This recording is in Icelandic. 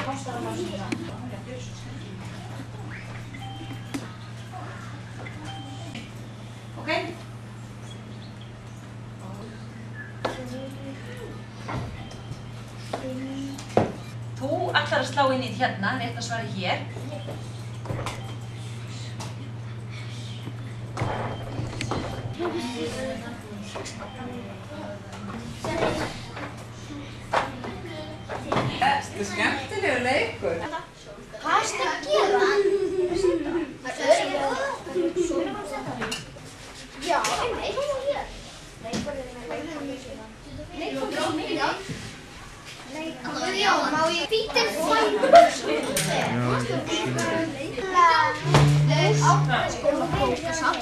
Ok? Þú ætlar að slá inn í hérna, rétt að svara hér. Þetta er skemmtilegur leikur. Hvað ertu að gera? Já, Guðjón, má ég hvítir fætur? Skólabókasafn.